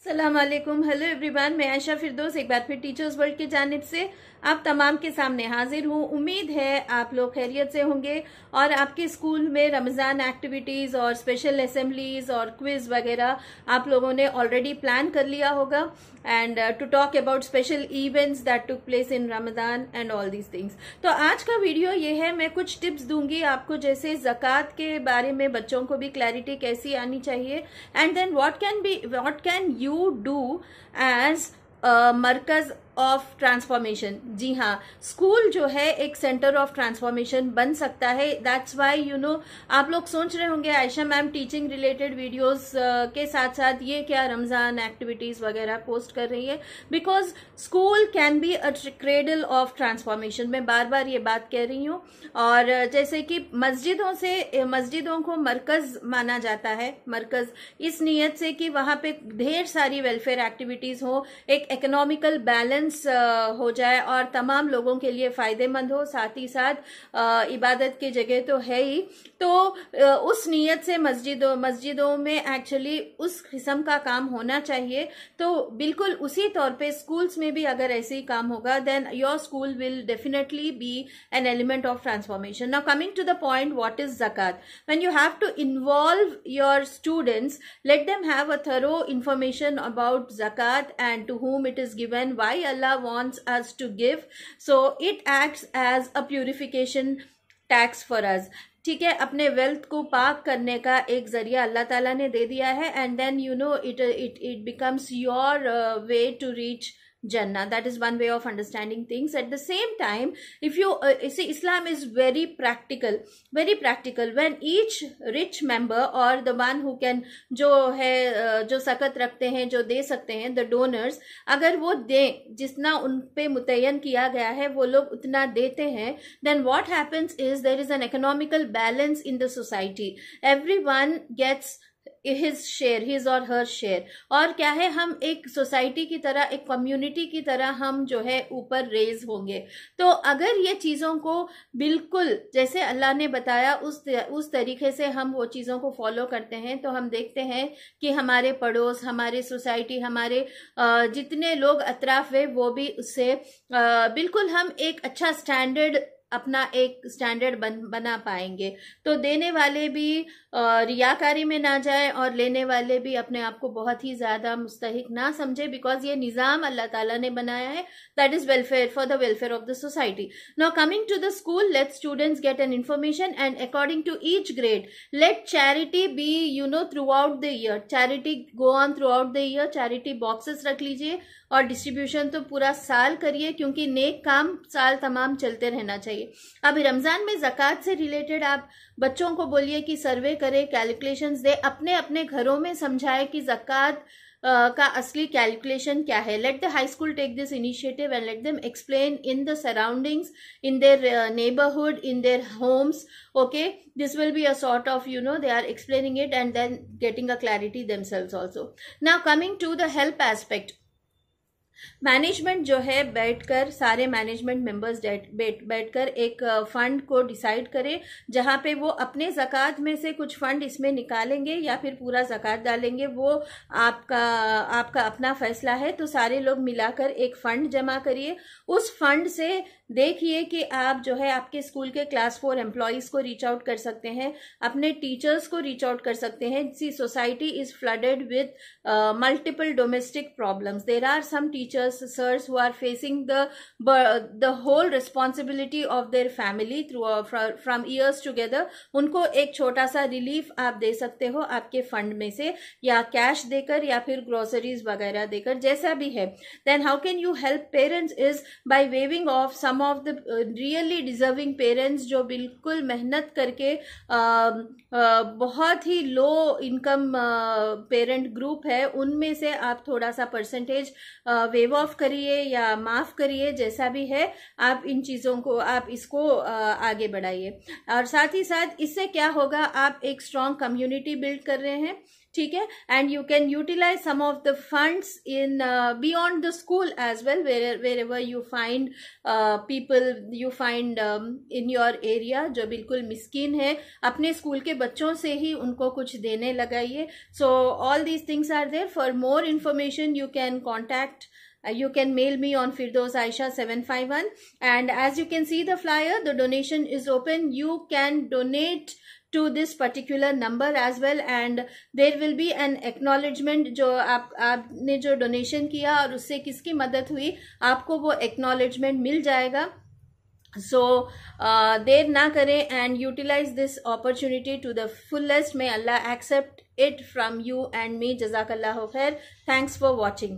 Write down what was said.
अस्सलाम वालेकुम, hello everyone. मैं आयशा फिरदौस एक बार फिर टीचर्स वर्ल्ड की जानिब से आप तमाम के सामने हाजिर हूँ। उम्मीद है आप लोग खैरियत से होंगे और आपके स्कूल में रमज़ान एक्टिविटीज़ और स्पेशल असेंबलीज और क्विज वगैरह आप लोगों ने ऑलरेडी प्लान कर लिया होगा and to talk about special events that took place in Ramzan and all these things. तो आज का वीडियो ये है, मैं कुछ टिप्स दूंगी आपको, जैसे ज़कात के बारे में बच्चों को भी क्लैरिटी कैसी आनी चाहिए and then what can you do as मरकज ऑफ ट्रांसफॉर्मेशन। जी हाँ, स्कूल जो है एक सेंटर ऑफ ट्रांसफॉर्मेशन बन सकता है। दैट्स वाई आप लोग सोच रहे होंगे Ayesha ma'am teaching related videos के साथ साथ ये क्या रमजान एक्टिविटीज वगैरह पोस्ट कर रही है, because school can be a cradle of transformation. मैं बार बार ये बात कह रही हूँ। और जैसे कि मस्जिदों को मरकज माना जाता है, मरकज इस नीयत से कि वहां पे ढेर सारी वेलफेयर एक्टिविटीज हो, एक इकोनॉमिकल बैलेंस हो जाए और तमाम लोगों के लिए फायदेमंद हो, साथ ही साथ इबादत की जगह तो है ही। तो उस नीयत से मस्जिदों में एक्चुअली उस किस्म का काम होना चाहिए। तो बिल्कुल उसी तौर पे स्कूल्स में भी अगर ऐसे ही काम होगा, then your school will definitely be an element of transformation. Now coming to the point, what is ज़कात? When you have to involve your students, let them have a thorough information about zakat and to whom it is given, why Allah wants us to give. So it acts as a purification tax for us. ठीक है, अपने wealth को पाक करने का एक जरिया अल्लाह ताला ने दे दिया है and then it becomes your way to reach Jannah. That is one way of understanding things. At the same time, if you see, Islam is very practical. When each rich member or the one who can, जो सकत रखते हैं, जो दे सकते हैं, the donors, अगर वो दें, जितना उन पे मुतय्यन किया गया है वो लोग उतना देते हैं, then what happens is there is an economical balance in the society. Everyone gets his or her share. और क्या है, हम एक सोसाइटी की तरह, एक कम्युनिटी की तरह हम जो है ऊपर रेज होंगे। तो अगर ये चीजों को बिल्कुल जैसे अल्लाह ने बताया उस तरीके से हम वो चीजों को फॉलो करते हैं, तो हम देखते हैं कि हमारे पड़ोस, हमारे सोसाइटी, हमारे जितने लोग अतराफ है वो भी उससे बिल्कुल हम एक अच्छा स्टैंडर्ड, अपना एक स्टैंडर्ड बना पाएंगे। तो देने वाले भी रियाकारी में ना जाए और लेने वाले भी अपने आप को बहुत ही ज्यादा मुस्तहिक ना समझे, बिकॉज ये निजाम अल्लाह ताला ने बनाया है, that is welfare, for the welfare of the society. Now coming to the school, let students get an information and according to each grade let charity be throughout the year. Charity go on throughout the year. Charity boxes रख लीजिए और distribution तो पूरा साल करिए, क्योंकि नेक काम साल तमाम चलते रहना चाहिए। अब रमजान में ज़कात से रिलेटेड आप बच्चों को बोलिए कि सर्वे करे, कैलकुलेशंस दे, अपने अपने घरों में समझाए कि ज़कात का असली कैलकुलेशन क्या है। Let the high school take this initiative and let them explain in the surroundings, in their neighbourhood, in their homes. Okay, this will be a sort of they are explaining it and then getting a clarity themselves also. Now coming to the help aspect, management जो है बैठकर, सारे management members बैठकर एक fund को decide करे, जहां पे वो अपने ज़कात में से कुछ फंड इसमें निकालेंगे या फिर पूरा ज़कात डालेंगे, वो आपका अपना फैसला है। तो सारे लोग मिलाकर एक फंड जमा करिए। उस फंड से देखिए कि आप जो है आपके स्कूल के क्लास 4 एम्प्लॉयज को रीच आउट कर सकते हैं, अपने टीचर्स को रीच आउट कर सकते हैं। See society is flooded with multiple domestic problems. There are some teachers, sirs who are facing the whole responsibility of their family from years together. उनको एक छोटा सा रिलीफ आप दे सकते हो आपके फंड में से, या कैश देकर या फिर ग्रोसरीज वगैरह देकर, जैसा भी है. Then how can you help parents is by waiving off some of the really deserving parents जो बिल्कुल मेहनत करके बहुत ही लो इनकम पेरेंट ग्रुप है, उनमें से आप थोड़ा सा परसेंटेज वेव ऑफ करिए या माफ करिए, जैसा भी है आप इन चीजों को, आप इसको आगे बढ़ाइए। और साथ ही साथ इससे क्या होगा, आप एक स्ट्रॉन्ग कम्युनिटी बिल्ड कर रहे हैं। ठीक है, and you can utilise some of the funds in beyond the school as well, wherever you find people you find in your area जो बिल्कुल मिस्कीन है, अपने स्कूल के बच्चों से ही उनको कुछ देने लगाइए. So all these things are there. For more information you can contact, you can mail me on Firdaus Aisha 751, and as you can see the flyer, the donation is open. You can donate to this particular number as well, and there will be an acknowledgement. जो आपने जो donation किया और उससे किसकी मदद हुई, आपको वो acknowledgement मिल जाएगा. So देर ना करें and utilize this opportunity to the fullest. May Allah accept it from you and me. Jazakallahu khair. Thanks for watching.